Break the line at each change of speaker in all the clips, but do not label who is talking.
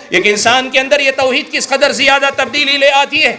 ایک انسان کے اندر یہ توحید کس قدر زیادہ تبدیلی لے آتی ہے۔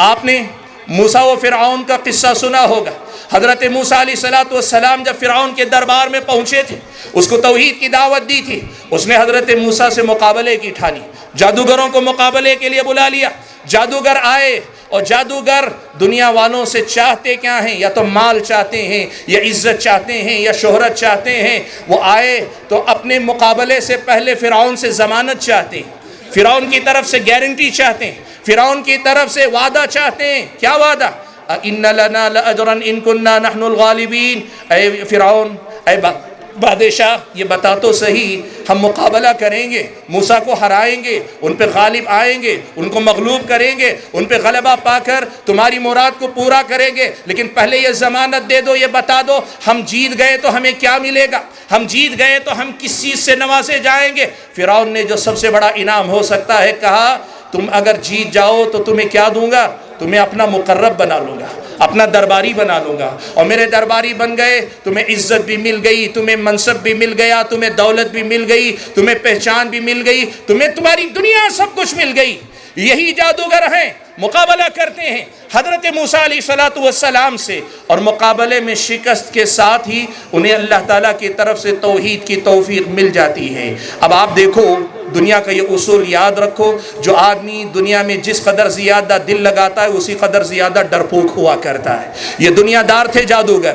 آپ نے موسیٰ و فرعون کا قصہ سنا ہوگا۔ حضرت موسیٰ علیہ السلام جب فرعون کے دربار میں پہنچے تھے، اس کو توحید کی دعوت دی تھی، اس نے حضرت موسیٰ سے مقابلے کی ٹھانی، جادوگروں کو مقابلے کے لیے بلا لیا۔ جادوگر آئے، اور جادوگر دنیا والوں سے چاہتے کیا ہیں؟ یا تو مال چاہتے ہیں، یا عزت چاہتے ہیں، یا شہرت چاہتے ہیں۔ وہ آئے تو اپنے مقابلے سے پہلے فرعون سے ضمانت چاہتے ہیں، فرعون کی طرف سے گارنٹی چاہتے ہیں، فرعون کی طرف سے وعدہ چاہتے ہیں۔ کیا وعدہ؟ ان لنا لاجرا ان كنا نحن الغالبین۔ اے فرعون، اے بادشاہ، یہ بتا تو صحیح، ہم مقابلہ کریں گے، موسیٰ کو ہرائیں گے، ان پہ غالب آئیں گے، ان کو مغلوب کریں گے، ان پہ غلبہ پا کر تمہاری مراد کو پورا کریں گے، لیکن پہلے یہ ضمانت دے دو، یہ بتا دو ہم جیت گئے تو ہمیں کیا ملے گا، ہم جیت گئے تو ہم کس چیز سے نوازے جائیں گے۔ فرعون نے جو سب سے بڑا انعام ہو سکتا ہے کہا، تم اگر جیت جاؤ تو تمہیں کیا دوں گا؟ تمہیں اپنا مقرب بنا لوں گا، اپنا درباری بنا لوں گا، اور میرے درباری بن گئے، تمہیں عزت بھی مل گئی، تمہیں منصب بھی مل گیا، تمہیں دولت بھی مل گئی، تمہیں پہچان بھی مل گئی، تمہیں تمہاری دنیا سب کچھ مل گئی۔ یہی جادوگر ہیں، مقابلہ کرتے ہیں حضرت موسیٰ علیہ السلام سے، اور مقابلے میں شکست کے ساتھ ہی انہیں اللہ تعالیٰ کی طرف سے توحید کی توفیق مل جاتی ہے۔ اب آپ دیکھو، دنیا کا یہ اصول یاد رکھو، جو آدمی دنیا میں جس قدر زیادہ دل لگاتا ہے اسی قدر زیادہ ڈرپوک ہوا کرتا ہے۔ یہ دنیا دار تھے جادوگر،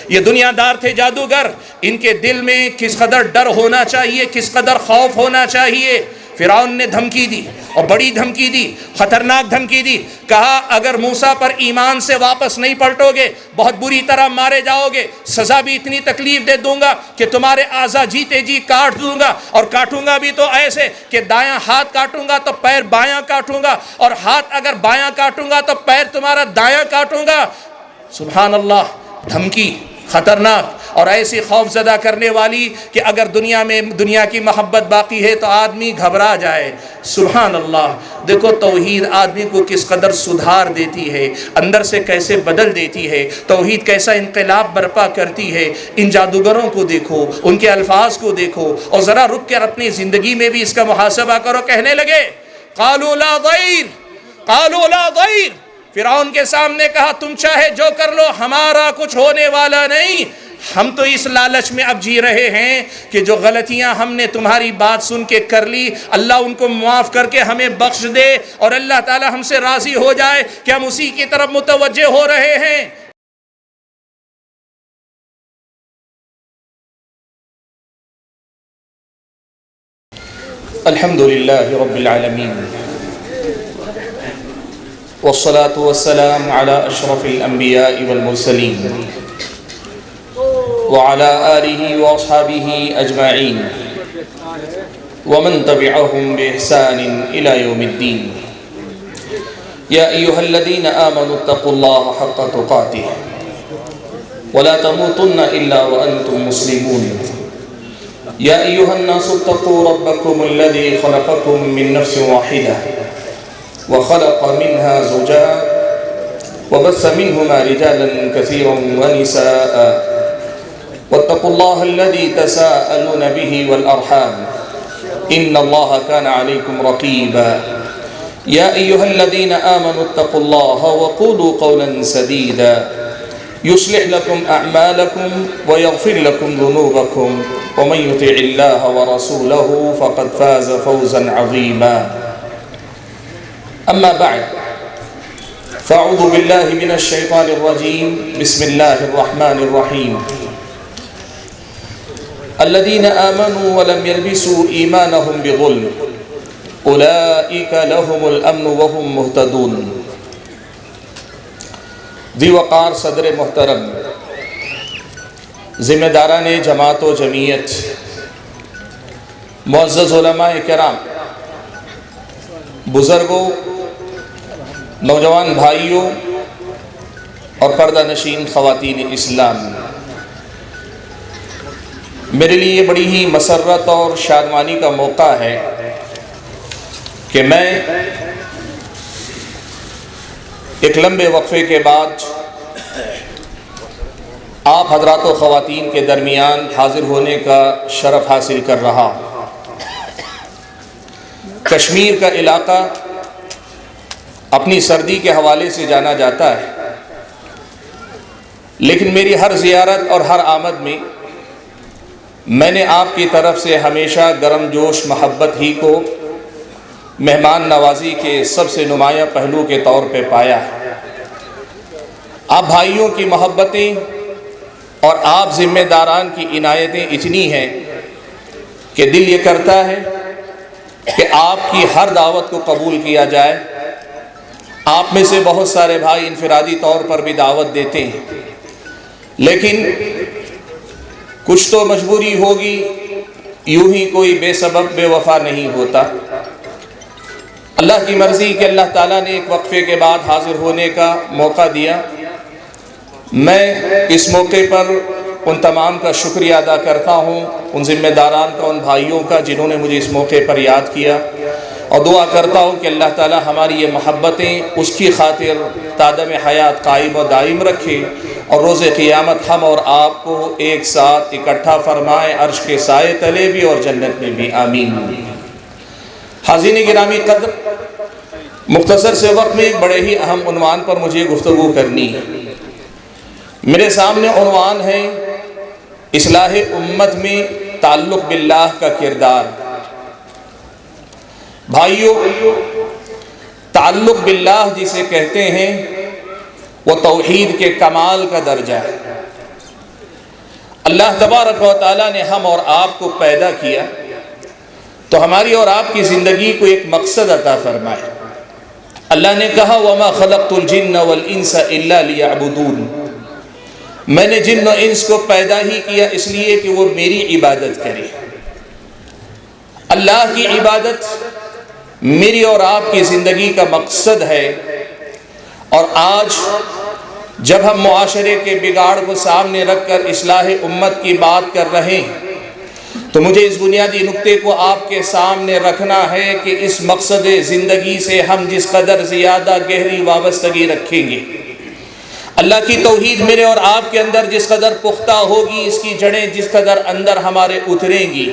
یہ دنیا دار تھے جادوگر، ان کے دل میں کس قدر ڈر ہونا چاہیے، کس قدر خوف ہونا چاہیے۔ فرعون نے دھمکی دی، اور بڑی دھمکی دی، خطرناک دھمکی دی، کہا اگر موسیٰ پر ایمان سے واپس نہیں پلٹو گے بہت بری طرح مارے جاؤ گے، سزا بھی اتنی تکلیف دے دوں گا کہ تمہارے اعضا جیتے جی کاٹ دوں گا، اور کاٹوں گا بھی تو ایسے کہ دایاں ہاتھ کاٹوں گا تو پیر بایاں کاٹوں گا، اور ہاتھ اگر بایاں کاٹوں گا تو پیر تمہارا دایاں کاٹوں گا۔ سبحان اللہ، دھمکی خطرناک اور ایسی خوف زدہ کرنے والی کہ اگر دنیا میں دنیا کی محبت باقی ہے تو آدمی گھبرا جائے۔ سبحان اللہ، دیکھو توحید آدمی کو کس قدر سدھار دیتی ہے، اندر سے کیسے بدل دیتی ہے، توحید کیسا انقلاب برپا کرتی ہے۔ ان جادوگروں کو دیکھو، ان کے الفاظ کو دیکھو، اور ذرا رک کر اپنی زندگی میں بھی اس کا محاسبہ کرو۔ کہنے لگے قالوا لا ضیر، قالوا لا ضیر، فرعون کے سامنے کہا تم چاہے جو کر لو، ہمارا کچھ ہونے والا نہیں۔ ہم تو اس لالچ میں اب جی رہے ہیں کہ جو غلطیاں ہم نے تمہاری بات سن کے کر لی، اللہ ان کو معاف کر کے ہمیں بخش دے، اور اللہ تعالی ہم سے راضی ہو جائے کہ ہم اسی کی طرف متوجہ ہو رہے ہیں۔ الحمدللہ رب العالمین، والصلاة والسلام على اشرف الانبیاء والمرسلین وعلى آلہ واصحابہ اجمعین ومن تبعهم بإحسان الى یوم الدین۔ یا ایہا الذین آمنوا اتقوا اللہ حق تقاته ولا تموتن الا وانتم مسلمون۔ یا ایہا الناس اتقوا ربکم الذی خلقکم من نفس واحدہ وخلق منها زوجها وبث منهما رجالا كثيرا ونساء واتقوا الله الذي تساءلون به والأرحام إن الله كان عليكم رقيبا۔ يا أيها الذين آمنوا اتقوا الله وقولوا قولا سديدا يصلح لكم أعمالكم ويغفر لكم ذنوبكم ومن يطع الله ورسوله فقد فاز فوزا عظيما۔ أما بعد، فأعوذ بالله من الشيطان الرجيم، بسم الله الرحمن الرحيم۔ الذين آمنوا ولم يلبسوا إيمانهم بظلم أولئك لهم الأمن وهم مهتدون۔ ذی وقار صدر محترم، ذمہ داران جماعت و جمعیت، معزز علماء کرام، بزرگوں، نوجوان بھائیوں اور پردہ نشین خواتین اسلام، میرے لیے بڑی ہی مسرت اور شادمانی کا موقع ہے کہ میں ایک لمبے وقفے کے بعد آپ حضرات و خواتین کے درمیان حاضر ہونے کا شرف حاصل کر رہا ہوں۔ کشمیر کا علاقہ اپنی سردی کے حوالے سے جانا جاتا ہے، لیکن میری ہر زیارت اور ہر آمد میں نے آپ کی طرف سے ہمیشہ گرم جوش محبت ہی کو مہمان نوازی کے سب سے نمایاں پہلو کے طور پہ پایا ہے۔ آپ بھائیوں کی محبتیں اور آپ ذمہ داران کی عنایتیں اتنی ہیں کہ دل یہ کرتا ہے کہ آپ کی ہر دعوت کو قبول کیا جائے۔ آپ میں سے بہت سارے بھائی انفرادی طور پر بھی دعوت دیتے ہیں، لیکن کچھ تو مجبوری ہوگی، یوں ہی کوئی بے سبب بے وفا نہیں ہوتا۔ اللہ کی مرضی کہ اللہ تعالیٰ نے ایک وقفے کے بعد حاضر ہونے کا موقع دیا۔ میں اس موقع پر ان تمام کا شکریہ ادا کرتا ہوں، ان ذمہ داران کا، ان بھائیوں کا جنہوں نے مجھے اس موقع پر یاد کیا، اور دعا کرتا ہوں کہ اللہ تعالیٰ ہماری یہ محبتیں اس کی خاطر تادم حیات قائم و دائم رکھے، اور روز قیامت ہم اور آپ کو ایک ساتھ اکٹھا فرمائے، عرش کے سائے تلے بھی اور جنت میں بھی، آمین۔ حاضرین گرامی قدر، مختصر سے وقت میں ایک بڑے ہی اہم عنوان پر مجھے گفتگو کرنی ہے۔ میرے سامنے عنوان ہے اصلاح امت میں تعلق باللہ کا کردار۔ بھائیو، تعلق باللہ جسے کہتے ہیں وہ توحید کے کمال کا درجہ ہے۔ اللہ تبارک و تعالیٰ نے ہم اور آپ کو پیدا کیا تو ہماری اور آپ کی زندگی کو ایک مقصد عطا فرمائے۔ اللہ نے کہا وَمَا خَلَقْتُ الْجِنَّ وَالْإِنسَ إِلَّا لِيَعْبُدُونَ، میں نے جن و انس کو پیدا ہی کیا اس لیے کہ وہ میری عبادت کرے۔ اللہ کی عبادت میری اور آپ کی زندگی کا مقصد ہے، اور آج جب ہم معاشرے کے بگاڑ کو سامنے رکھ کر اصلاح امت کی بات کر رہے ہیں تو مجھے اس بنیادی نقطے کو آپ کے سامنے رکھنا ہے کہ اس مقصد زندگی سے ہم جس قدر زیادہ گہری وابستگی رکھیں گے، اللہ کی توحید میرے اور آپ کے اندر جس قدر پختہ ہوگی، اس کی جڑیں جس قدر اندر ہمارے اتریں گی،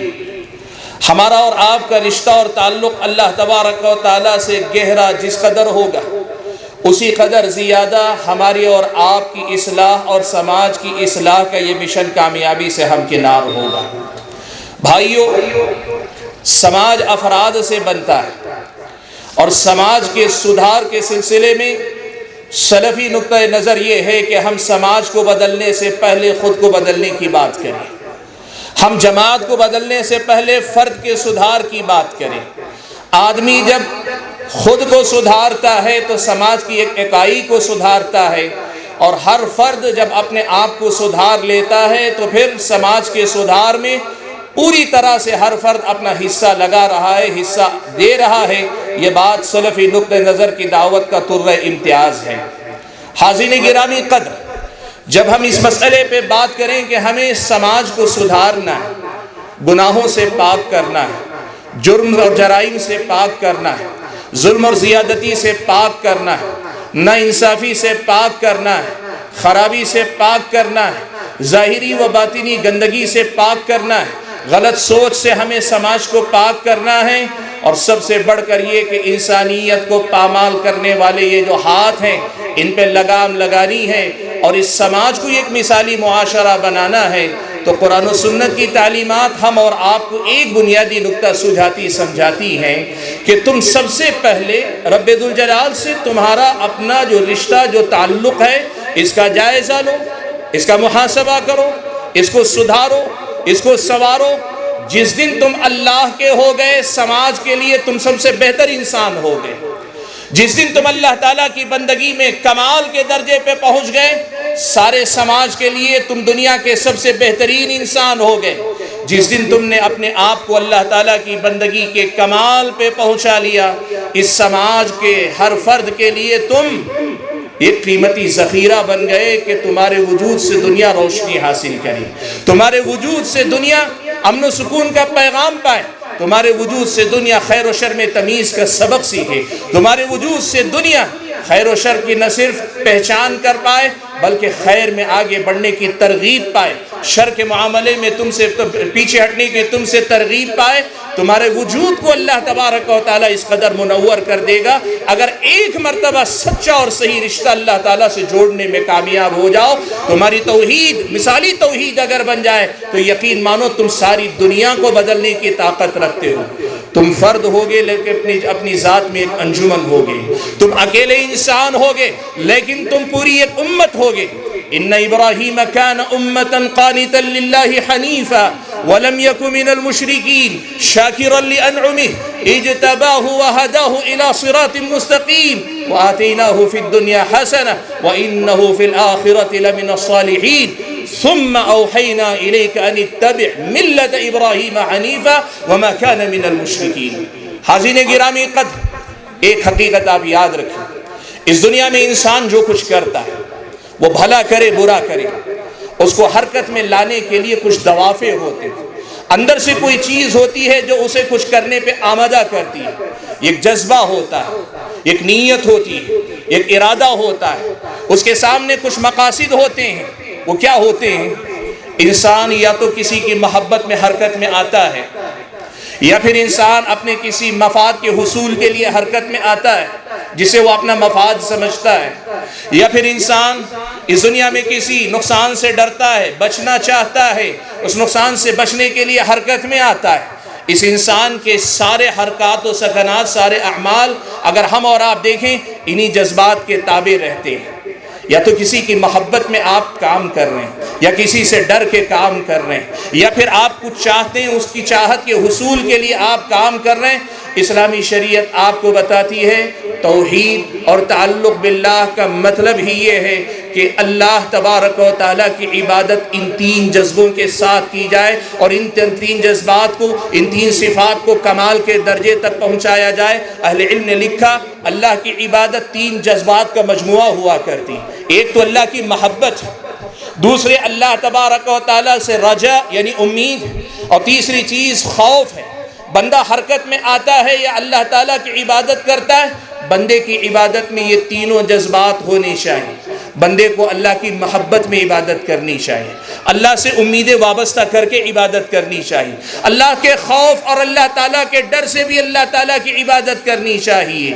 ہمارا اور آپ کا رشتہ اور تعلق اللہ تبارک و تعالیٰ سے گہرا جس قدر ہوگا، اسی قدر زیادہ ہماری اور آپ کی اصلاح اور سماج کی اصلاح کا یہ مشن کامیابی سے ہمکنار ہوگا۔ بھائیو، سماج افراد سے بنتا ہے، اور سماج کے سدھار کے سلسلے میں سلفی نقطہ نظر یہ ہے کہ ہم سماج کو بدلنے سے پہلے خود کو بدلنے کی بات کریں، ہم جماعت کو بدلنے سے پہلے فرد کے سدھار کی بات کریں۔ آدمی جب خود کو سدھارتا ہے تو سماج کی ایک اکائی کو سدھارتا ہے، اور ہر فرد جب اپنے آپ کو سدھار لیتا ہے تو پھر سماج کے سدھار میں پوری طرح سے ہر فرد اپنا حصہ لگا رہا ہے، حصہ دے رہا ہے۔ یہ بات سلفی نقطہ نظر کی دعوت کا ترہ امتیاز ہے۔ حاضرین گرامی قدر، جب ہم اس مسئلے پہ بات کریں کہ ہمیں سماج کو سدھارنا ہے، گناہوں سے پاک کرنا ہے، جرم اور جرائم سے پاک کرنا ہے، ظلم اور زیادتی سے پاک کرنا ہے، ناانصافی سے پاک کرنا ہے، خرابی سے پاک کرنا ہے، ظاہری و باطنی گندگی سے پاک کرنا ہے، غلط سوچ سے ہمیں سماج کو پاک کرنا ہے، اور سب سے بڑھ کر یہ کہ انسانیت کو پامال کرنے والے یہ جو ہاتھ ہیں ان پہ لگام لگانی ہے، اور اس سماج کو ایک مثالی معاشرہ بنانا ہے، تو قرآن و سنت کی تعلیمات ہم اور آپ کو ایک بنیادی نقطہ سجھاتی سمجھاتی ہیں کہ تم سب سے پہلے رب ذوالجلال سے تمہارا اپنا جو رشتہ، جو تعلق ہے، اس کا جائزہ لو، اس کا محاسبہ کرو، اس کو سدھارو، اس کو سنوارو۔ جس دن تم اللہ کے ہو گئے، سماج کے لیے تم سب سے بہتر انسان ہو گئے۔ جس دن تم اللہ تعالیٰ کی بندگی میں کمال کے درجے پہ پہنچ گئے، سارے سماج کے لیے تم دنیا کے سب سے بہترین انسان ہو گئے۔ جس دن تم نے اپنے آپ کو اللہ تعالیٰ کی بندگی کے کمال پہ پہنچا لیا، اس سماج کے ہر فرد کے لیے تم ایک قیمتی ذخیرہ بن گئے کہ تمہارے وجود سے دنیا روشنی حاصل کرے، تمہارے وجود سے دنیا امن و سکون کا پیغام پائے، تمہارے وجود سے دنیا خیر و شر میں تمیز کا سبق سیکھے، تمہارے وجود سے دنیا خیر و شر کی نہ صرف پہچان کر پائے بلکہ خیر میں آگے بڑھنے کی ترغیب پائے، شر کے معاملے میں تم سے پیچھے ہٹنے کی تم سے ترغیب پائے، تمہارے وجود کو اللہ تبارک و تعالیٰ اس قدر منور کر دے گا، اگر ایک مرتبہ سچا اور صحیح رشتہ اللہ تعالیٰ سے جوڑنے میں کامیاب ہو جاؤ، تمہاری توحید مثالی توحید اگر بن جائے تو یقین مانو تم ساری دنیا کو بدلنے کی طاقت رکھتے ہو۔ تم فرد ہوگے لیکن اپنی ذات میں ایک انجمن ہوگے، تم اکیلے انسان ہوگے لیکن تم پوری ایک امت ہوگے۔ ان ابراہیم کان امتا قانتا للہ حنیفا ولم یک من المشرکین شاکرا لانعمہ اجتباہ وہداہ الى صراط مستقیم وآتیناہ فی الدنیا حسنہ وانہ فی الآخرۃ لمن الصالحین ثم اوحینا الیک ان اتبع ملت ابراہیم حنیفا وما کان من المشرکین۔ حاضرین گرامی قدر، ایک حقیقت آپ یاد رکھیں، اس دنیا میں انسان جو کچھ کرتا ہے وہ بھلا کرے برا کرے، اس کو حرکت میں لانے کے لیے کچھ دوافع ہوتے ہیں، اندر سے کوئی چیز ہوتی ہے جو اسے کچھ کرنے پہ آمادہ کرتی ہے، ایک جذبہ ہوتا ہے، ایک نیت ہوتی ہے، ایک ارادہ ہوتا ہے، اس کے سامنے کچھ مقاصد ہوتے ہیں۔ وہ کیا ہوتے ہیں؟ انسان یا تو کسی کی محبت میں حرکت میں آتا ہے، یا پھر انسان اپنے کسی مفاد کے حصول کے لیے حرکت میں آتا ہے جسے وہ اپنا مفاد سمجھتا ہے، یا پھر انسان اس دنیا میں کسی نقصان سے ڈرتا ہے، بچنا چاہتا ہے، اس نقصان سے بچنے کے لیے حرکت میں آتا ہے۔ اس انسان کے سارے حرکات و سکنات، سارے اعمال اگر ہم اور آپ دیکھیں انہی جذبات کے تابع رہتے ہیں۔ یا تو کسی کی محبت میں آپ کام کر رہے ہیں، یا کسی سے ڈر کے کام کر رہے ہیں، یا پھر آپ کچھ چاہتے ہیں، اس کی چاہت کے حصول کے لیے آپ کام کر رہے ہیں۔ اسلامی شریعت آپ کو بتاتی ہے توحید اور تعلق باللہ کا مطلب ہی یہ ہے کہ اللہ تبارک و تعالیٰ کی عبادت ان تین جذبوں کے ساتھ کی جائے، اور ان تین جذبات کو، ان تین صفات کو کمال کے درجے تک پہنچایا جائے۔ اہل علم نے لکھا اللہ کی عبادت تین جذبات کا مجموعہ ہوا کرتی، ایک تو اللہ کی محبت، دوسرے اللہ تبارک و تعالیٰ سے رجا یعنی امید، اور تیسری چیز خوف ہے۔ بندہ حرکت میں آتا ہے یا اللہ تعالیٰ کی عبادت کرتا ہے، بندے کی عبادت میں یہ تینوں جذبات ہونے چاہیے۔ بندے کو اللہ کی محبت میں عبادت کرنی چاہیے، اللہ سے امیدیں وابستہ کر کے عبادت کرنی چاہیے، اللہ کے خوف اور اللہ تعالیٰ کے ڈر سے بھی اللہ تعالیٰ کی عبادت کرنی چاہیے۔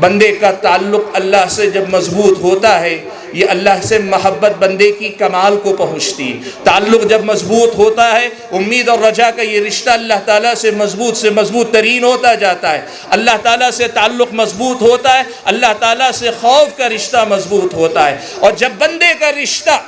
بندے کا تعلق اللہ سے جب مضبوط ہوتا ہے، یہ اللہ سے محبت بندے کی کمال کو پہنچتی ہے۔ تعلق جب مضبوط ہوتا ہے، امید اور رجا کا یہ رشتہ اللہ تعالیٰ سے مضبوط ترین ہوتا جاتا ہے۔ اللہ تعالیٰ سے تعلق مضبوط ہوتا ہے، اللہ تعالیٰ سے خوف کا رشتہ مضبوط ہوتا ہے۔ اور جب بندے کا رشتہ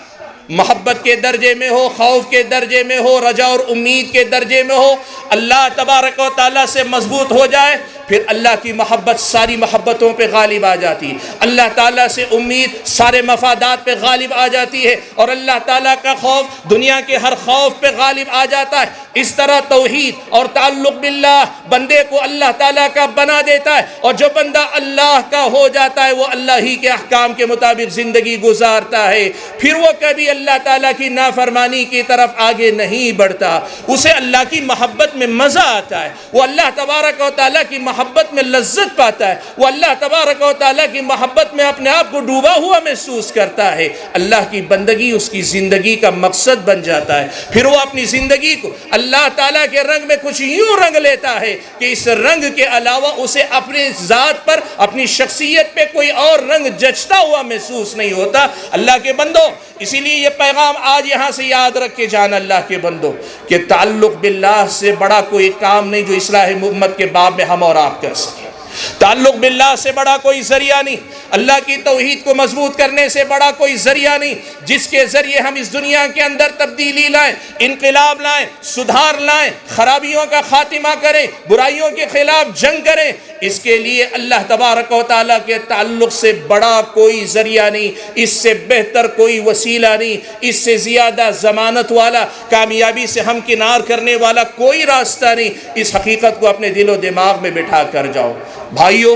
محبت کے درجے میں ہو، خوف کے درجے میں ہو، رجا اور امید کے درجے میں ہو، اللہ تبارک و تعالیٰ سے مضبوط ہو جائے، پھر اللہ کی محبت ساری محبتوں پہ غالب آ جاتی ہے، اللہ تعالیٰ سے امید سارے مفادات پہ غالب آ جاتی ہے، اور اللہ تعالیٰ کا خوف دنیا کے ہر خوف پہ غالب آ جاتا ہے۔ اس طرح توحید اور تعلق باللہ بندے کو اللہ تعالیٰ کا بنا دیتا ہے، اور جو بندہ اللہ کا ہو جاتا ہے وہ اللہ ہی کے احکام کے مطابق زندگی گزارتا ہے، پھر وہ کبھی اللہ تعالیٰ کی نافرمانی کی طرف آگے نہیں بڑھتا۔ اسے اللہ کی محبت میں مزہ آتا ہے، وہ اللہ تبارک و تعالیٰ کی محبت میں لذت پاتا ہے، وہ اللہ تبارک و تعالیٰ کی محبت میں اپنے آپ کو ڈوبا ہوا محسوس کرتا ہے۔ اللہ کی بندگی اس کی زندگی کا مقصد بن جاتا ہے، پھر وہ اپنی زندگی کو اللہ تعالیٰ کے رنگ میں کچھ یوں رنگ لیتا ہے کہ اس رنگ کے علاوہ اسے اپنے ذات پر، اپنی شخصیت پہ کوئی اور رنگ جچتا ہوا محسوس نہیں ہوتا۔ اللہ کے بندو، اسی لیے یہ پیغام آج یہاں سے یاد رکھ کے جانا اللہ کے بندو کہ تعلق باللہ سے بڑا کوئی کام نہیں جو اصلاح امت کے باب میں ہم اور آپ کر سکیں۔ تعلق باللہ سے بڑا کوئی ذریعہ نہیں، اللہ کی توحید کو مضبوط کرنے سے بڑا کوئی ذریعہ نہیں، جس کے ذریعے ہم اس دنیا کے اندر تبدیلی لائیں، انقلاب لائیں، سدھار لائیں، خرابیوں کا خاتمہ کریں، برائیوں کے خلاف جنگ کریں۔ اس کے لیے اللہ تبارک و تعالیٰ کے تعلق سے بڑا کوئی ذریعہ نہیں، اس سے بہتر کوئی وسیلہ نہیں، اس سے زیادہ ضمانت والا، کامیابی سے ہمکنار کرنے والا کوئی راستہ نہیں۔ اس حقیقت کو اپنے دل و دماغ میں بٹھا کر جاؤ۔ بھائیو،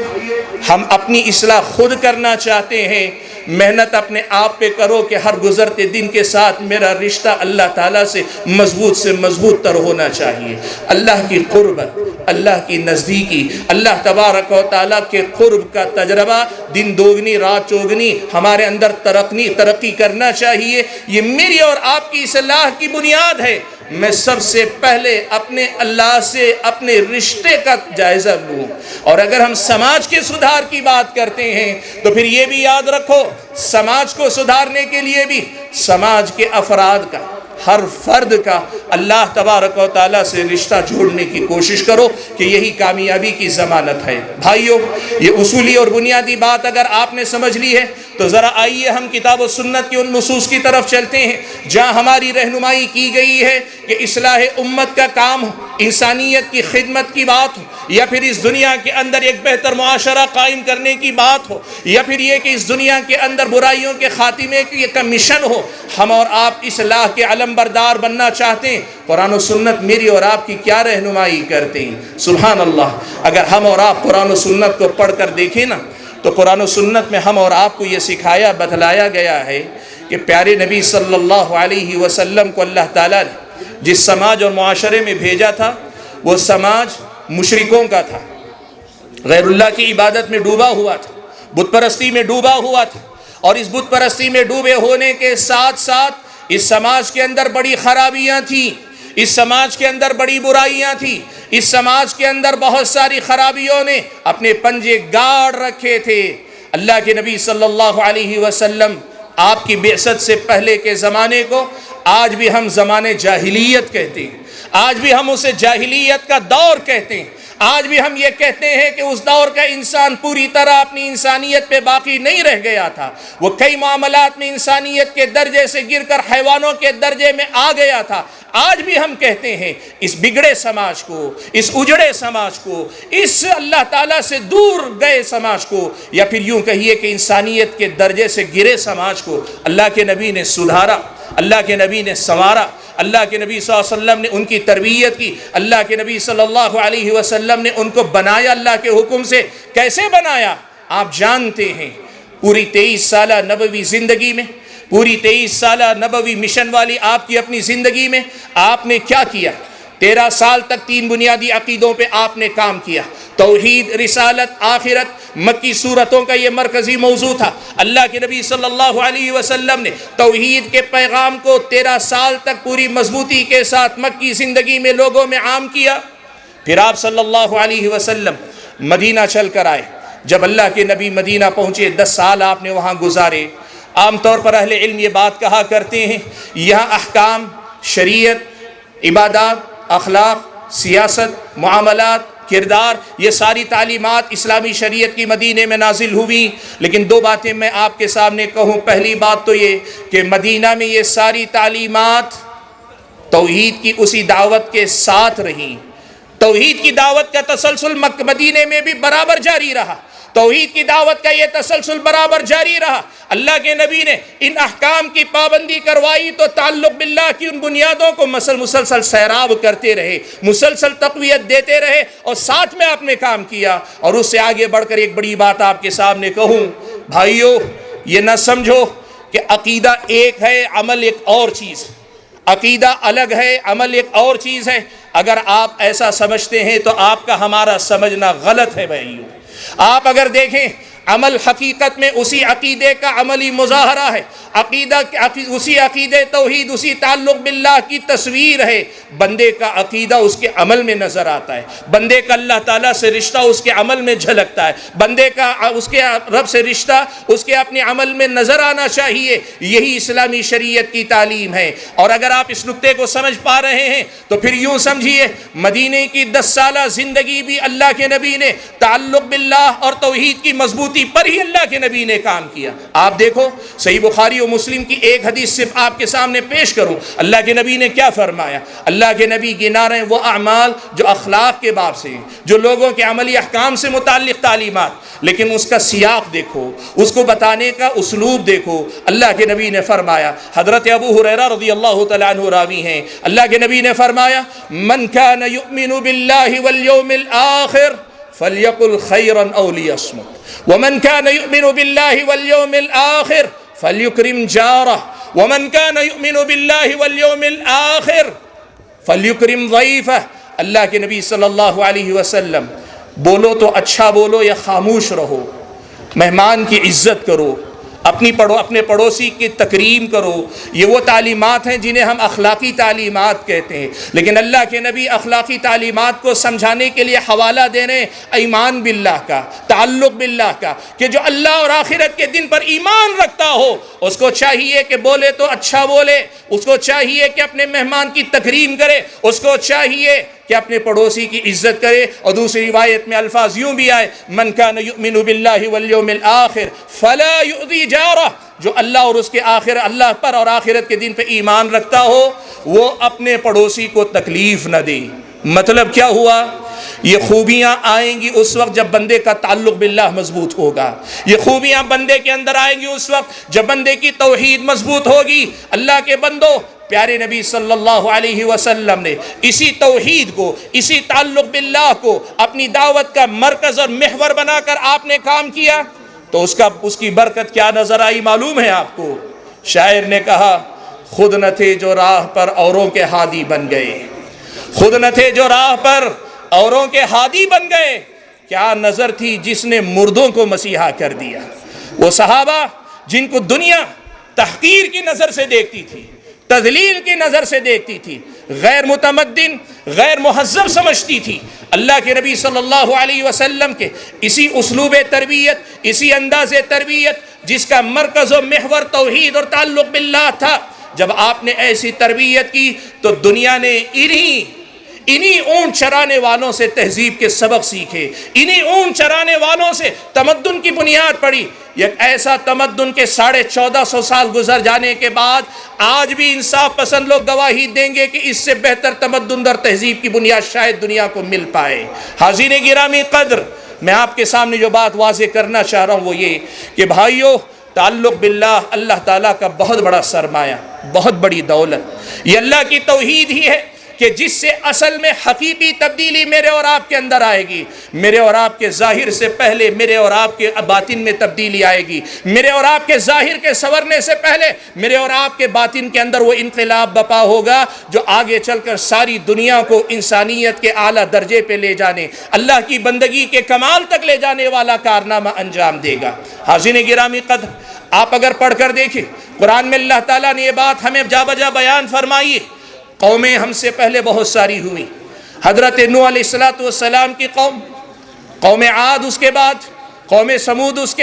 ہم اپنی اصلاح خود کرنا چاہتے ہیں، محنت اپنے آپ پہ کرو کہ ہر گزرتے دن کے ساتھ میرا رشتہ اللہ تعالیٰ سے مضبوط تر ہونا چاہیے۔ اللہ کی قربت، اللہ کی نزدیکی، اللہ تبارک و تعالیٰ کے قرب کا تجربہ دن دوگنی رات چوگنی ہمارے اندر ترقی کرنا چاہیے. یہ میری اور آپ کی اصلاح کی بنیاد ہے. میں سب سے پہلے اپنے اللہ سے اپنے رشتے کا جائزہ لوں. اور اگر ہم سماج کے سدھار کی بات کرتے ہیں تو پھر یہ بھی یاد رکھو، سماج کو سدھارنے کے لیے بھی سماج کے افراد کا، ہر فرد کا اللہ تبارک و تعالیٰ سے رشتہ جوڑنے کی کوشش کرو کہ یہی کامیابی کی ضمانت ہے. بھائیو، یہ اصولی اور بنیادی بات اگر آپ نے سمجھ لی ہے تو ذرا آئیے ہم کتاب و سنت کی ان نصوص کی طرف چلتے ہیں جہاں ہماری رہنمائی کی گئی ہے کہ اصلاح امت کا کام ہو، انسانیت کی خدمت کی بات ہو، یا پھر اس دنیا کے اندر ایک بہتر معاشرہ قائم کرنے کی بات ہو، یا پھر یہ کہ اس دنیا کے اندر برائیوں کے خاتمے کی ایک مشن ہو. ہم اور آپ اصلاح کے علم بردار بننا چاہتے ہیں. قرآن و سنت میری اور آپ کی کیا رہنمائی کرتے ہیں؟ سبحان اللہ. اگر ہم اور آپ قرآن و سنت کو پڑھ کر دیکھیں نا تو قرآن و سنت میں ہم اور آپ کو یہ سکھایا بتلایا گیا ہے کہ پیارے نبی صلی اللہ علیہ وسلم کو اللہ تعالیٰ نے جس سماج اور معاشرے میں بھیجا تھا وہ سماج مشرکوں کا تھا، غیر اللہ کی عبادت میں ڈوبا ہوا تھا، بت پرستی میں ڈوبا ہوا تھا. اور اس بت پرستی میں ڈوبے ہونے کے ساتھ ساتھ اس سماج کے اندر بڑی خرابیاں تھیں، اس سماج کے اندر بڑی برائیاں تھیں، اس سماج کے اندر بہت ساری خرابیوں نے اپنے پنجے گاڑ رکھے تھے. اللہ کے نبی صلی اللہ علیہ وسلم آپ کی بعثت سے پہلے کے زمانے کو آج بھی ہم زمانے جاہلیت کہتے ہیں، آج بھی ہم اسے جاہلیت کا دور کہتے ہیں. آج بھی ہم یہ کہتے ہیں کہ اس دور کا انسان پوری طرح اپنی انسانیت پہ باقی نہیں رہ گیا تھا، وہ کئی معاملات میں انسانیت کے درجے سے گر کر حیوانوں کے درجے میں آ گیا تھا. آج بھی ہم کہتے ہیں اس بگڑے سماج کو، اس اجڑے سماج کو، اس اللہ تعالیٰ سے دور گئے سماج کو، یا پھر یوں کہیے کہ انسانیت کے درجے سے گرے سماج کو اللہ کے نبی نے سدھارا، اللہ کے نبی نے سنوارا. اللہ کے نبی صلی اللہ علیہ وسلم نے ان کی تربیت کی، اللہ کے نبی صلی اللہ علیہ وسلم نے ان کو بنایا اللہ کے حکم سے. کیسے بنایا آپ جانتے ہیں. پوری 23 سالہ نبوی زندگی میں، پوری 23 سالہ نبوی مشن والی آپ کی اپنی زندگی میں آپ نے کیا کیا؟ 13 سال تک 3 بنیادی عقیدوں پہ آپ نے کام کیا. توحید، رسالت، آخرت. مکی صورتوں کا یہ مرکزی موضوع تھا. اللہ کے نبی صلی اللہ علیہ وسلم نے توحید کے پیغام کو 13 سال تک پوری مضبوطی کے ساتھ مکی زندگی میں لوگوں میں عام کیا. پھر آپ صلی اللہ علیہ وسلم مدینہ چل کر آئے. جب اللہ کے نبی مدینہ پہنچے 10 سال آپ نے وہاں گزارے. عام طور پر اہل علم یہ بات کہا کرتے ہیں یہاں احکام، شریعت، عبادات، اخلاق، سیاست، معاملات، کردار، یہ ساری تعلیمات اسلامی شریعت کی مدینے میں نازل ہوئی. لیکن 2 باتیں میں آپ کے سامنے کہوں. پہلی بات تو یہ کہ مدینہ میں یہ ساری تعلیمات توحید کی اسی دعوت کے ساتھ رہیں. توحید کی دعوت کا تسلسل مدینے میں بھی برابر جاری رہا. توحید کی دعوت کا یہ تسلسل برابر جاری رہا. اللہ کے نبی نے ان احکام کی پابندی کروائی تو تعلق باللہ کی ان بنیادوں کو مسلسل سیراب کرتے رہے، مسلسل تقویت دیتے رہے، اور ساتھ میں آپ نے کام کیا. اور اس سے آگے بڑھ کر ایک بڑی بات آپ کے سامنے کہوں. بھائیو، یہ نہ سمجھو کہ عقیدہ ایک ہے، عمل ایک اور چیز. عقیدہ الگ ہے، عمل ایک اور چیز ہے. اگر آپ ایسا سمجھتے ہیں تو آپ کا ہمارا سمجھنا غلط ہے. بھائیو، آپ اگر دیکھیں عمل حقیقت میں اسی عقیدے کا عملی مظاہرہ ہے. عقیدہ اسی عقیدے توحید، اسی تعلق باللہ کی تصویر ہے. بندے کا عقیدہ اس کے عمل میں نظر آتا ہے. بندے کا اللہ تعالیٰ سے رشتہ اس کے عمل میں جھلکتا ہے. بندے کا اس کے رب سے رشتہ اس کے اپنے عمل میں نظر آنا چاہیے. یہی اسلامی شریعت کی تعلیم ہے. اور اگر آپ اس نقطے کو سمجھ پا رہے ہیں تو پھر یوں سمجھیے مدینے کی 10 سالہ زندگی بھی اللہ کے نبی نے تعلق باللہ اور توحید کی مضبوطی پر ہی اللہ کے نبی نے کام کیا. آپ دیکھو صحیح بخاری و مسلم کی ایک حدیث صرف آپ کے سامنے پیش کروں. اللہ کے نبی نے کیا فرمایا؟ اللہ کے نبی گنا رہے ہیں وہ اعمال جو اخلاق کے باب سے ہیں، جو لوگوں کے عملی احکام سے متعلق تعلیمات، لیکن اس کا سیاق دیکھو، اس کو بتانے کا اسلوب دیکھو. اللہ کے نبی نے فرمایا، حضرت ابو ہریرہ رضی اللہ تعالیٰ عنہ راوی ہیں، اللہ کے نبی نے فرمایا من کان یؤمن باللہ والیوم الآخر فلیقل خیرا او لیصمت ومن کان یؤمن باللہ والیوم الآخر فلیکرم جارہ ومن کان یؤمن باللہ والیوم الآخر فلیکرم ضیفہ. اللہ کے نبی صلی اللہ علیہ وسلم بولو تو اچھا بولو یا خاموش رہو، مہمان کی عزت کرو، اپنے پڑوسی کی تکریم کرو، یہ وہ تعلیمات ہیں جنہیں ہم اخلاقی تعلیمات کہتے ہیں۔ لیکن اللہ کے نبی اخلاقی تعلیمات کو سمجھانے کے لیے حوالہ دے رہے ہیں ایمان باللہ کا، تعلق باللہ کا، کہ جو اللہ اور آخرت کے دن پر ایمان رکھتا ہو اس کو چاہیے کہ بولے تو اچھا بولے، اس کو چاہیے کہ اپنے مہمان کی تکریم کرے، اس کو چاہیے کہ اپنے پڑوسی کی عزت کرے۔ اور دوسری روایت میں الفاظ یوں بھی آئے، من کان یؤمن باللہ والیوم الآخر فلا یؤذی جارہ، جو اللہ اور اس کے اللہ پر اور آخرت کے دن پہ ایمان رکھتا ہو وہ اپنے پڑوسی کو تکلیف نہ دے۔ مطلب کیا ہوا؟ یہ خوبیاں آئیں گی اس وقت جب بندے کا تعلق باللہ مضبوط ہوگا، یہ خوبیاں بندے کے اندر آئیں گی اس وقت جب بندے کی توحید مضبوط ہوگی۔ اللہ کے بندو، پیارے نبی صلی اللہ علیہ وسلم نے اسی توحید کو، اسی تعلق باللہ کو اپنی دعوت کا مرکز اور محور بنا کر آپ نے کام کیا تو اس کی برکت کیا نظر آئی معلوم ہے آپ کو؟ شاعر نے کہا، خود نہ تھے جو راہ پر اوروں کے ہادی بن گئے، خود نہ تھے جو راہ پر اوروں کے ہادی بن گئے، کیا نظر تھی جس نے مردوں کو مسیحا کر دیا۔ وہ صحابہ جن کو دنیا تحقیر کی نظر سے دیکھتی تھی، تذلیل کی نظر سے دیکھتی تھی، غیر متمدن، غیر مہذب سمجھتی تھی، اللہ کے نبی صلی اللہ علیہ وسلم کے اسی اسلوب تربیت، اسی انداز تربیت جس کا مرکز و محور توحید اور تعلق باللہ تھا، جب آپ نے ایسی تربیت کی تو دنیا نے انہی اونٹ چرانے والوں سے تہذیب کے سبق سیکھے، انہی اونٹ چرانے والوں سے تمدن کی بنیاد پڑی۔ ایک ایسا تمدن کے 1450 سال گزر جانے کے بعد آج بھی انصاف پسند لوگ گواہی دیں گے کہ اس سے بہتر تمدن اور تہذیب کی بنیاد شاید دنیا کو مل پائے۔ حاضرین گرامی قدر، میں آپ کے سامنے جو بات واضح کرنا چاہ رہا ہوں وہ یہ کہ بھائیو، تعلق باللہ اللہ تعالیٰ کا بہت بڑا سرمایہ، بہت بڑی دولت، یہ اللہ کی توحید ہی ہے کہ جس سے اصل میں حقیقی تبدیلی میرے اور آپ کے اندر آئے گی۔ میرے اور آپ کے ظاہر سے پہلے میرے اور آپ کے باطن میں تبدیلی آئے گی، میرے اور آپ کے ظاہر کے سنورنے سے پہلے میرے اور آپ کے باطن کے اندر وہ انقلاب بپا ہوگا جو آگے چل کر ساری دنیا کو انسانیت کے اعلیٰ درجے پہ لے جانے، اللہ کی بندگی کے کمال تک لے جانے والا کارنامہ انجام دے گا۔ حاضرین گرامی قدر، آپ اگر پڑھ کر دیکھیں قرآن میں اللہ تعالیٰ نے یہ بات ہمیں جا بجا بیان فرمائی ہے۔ قومیں ہم سے پہلے بہت ساری ہوئی، حضرت نوح علیہ السلام کی قوم عاد، اس کے بعد قوم سمود، اس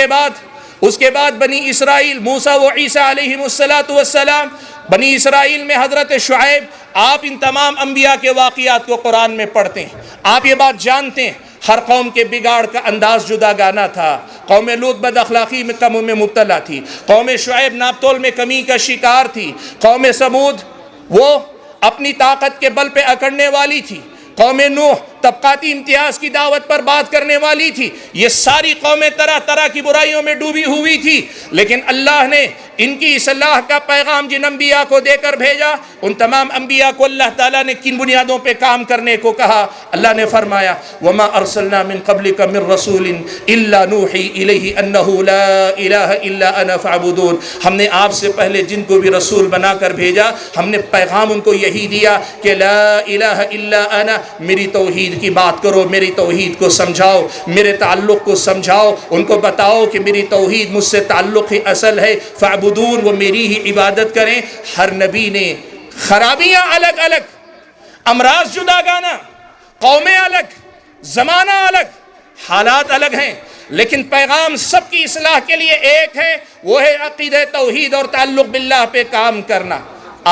کے بعد بنی اسرائیل، موسیٰ و عیسیٰ علیہ السلام، بنی اسرائیل میں حضرت شعیب۔ آپ ان تمام انبیاء کے واقعات کو قرآن میں پڑھتے ہیں، آپ یہ بات جانتے ہیں ہر قوم کے بگاڑ کا انداز جدا گانا تھا۔ قوم لوط بد اخلاقی میں کم میں مبتلا تھی، قوم شعیب ناپتول میں کمی کا شکار تھی، قوم سمود وہ اپنی طاقت کے بل پہ اکڑنے والی تھی، قوم نوح طبقاتی امتیاز کی دعوت پر بات کرنے والی تھی۔ یہ ساری قومیں طرح طرح کی برائیوں میں ڈوبی ہوئی تھی، لیکن اللہ نے ان کی اصلاح کا پیغام جن انبیاء کو دے کر بھیجا، ان تمام انبیاء کو اللہ تعالیٰ نے کن بنیادوں پہ کام کرنے کو کہا؟ اللہ نے فرمایا وَمَا أَرْسَلْنَا مِن قَبْلِكَ مِن رَسُولٍ إِلَّا نُوحِي إِلَيْهِ أَنَّهُ لَا إِلَهَ إِلَّا أَنَا فَاعْبُدُونِ۔ ہم نے آپ سے پہلے جن کو بھی رسول بنا کر بھیجا، ہم نے پیغام ان کو یہی دیا کہ لا الہ الا انا، میری توحید کی بات کرو، میری توحید کو سمجھاؤ، میرے تعلق کو سمجھاؤ، ان کو بتاؤ کہ میری توحید مجھ سے تعلق ہی اصل ہے، فاعبدون، وہ میری ہی عبادت کریں۔ ہر نبی نے خرابیاں الگ الگ، امراض جدا گانا، قومیں الگ، زمانہ الگ، حالات الگ ہیں، لیکن پیغام سب کی اصلاح کے لیے ایک ہے، وہ ہے عقیدہ توحید اور تعلق باللہ پہ کام کرنا۔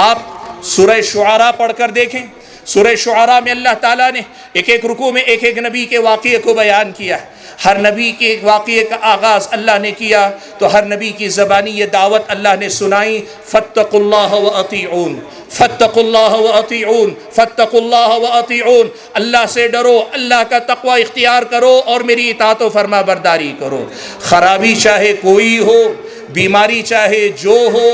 آپ سورہ شعراء پڑھ کر دیکھیں، سورہ شعراء میں اللہ تعالیٰ نے ایک ایک رکوع میں ایک ایک نبی کے واقعے کو بیان کیا۔ ہر نبی کے واقعے کا آغاز اللہ نے کیا تو ہر نبی کی زبانی یہ دعوت اللہ نے سنائی، فاتقوا اللہ واطیعون، فاتقوا اللہ واطیعون، فاتقوا اللہ واطیعون، اللہ سے ڈرو، اللہ کا تقوی اختیار کرو اور میری اطاعت و فرما برداری کرو۔ خرابی چاہے کوئی ہو، بیماری چاہے جو ہو،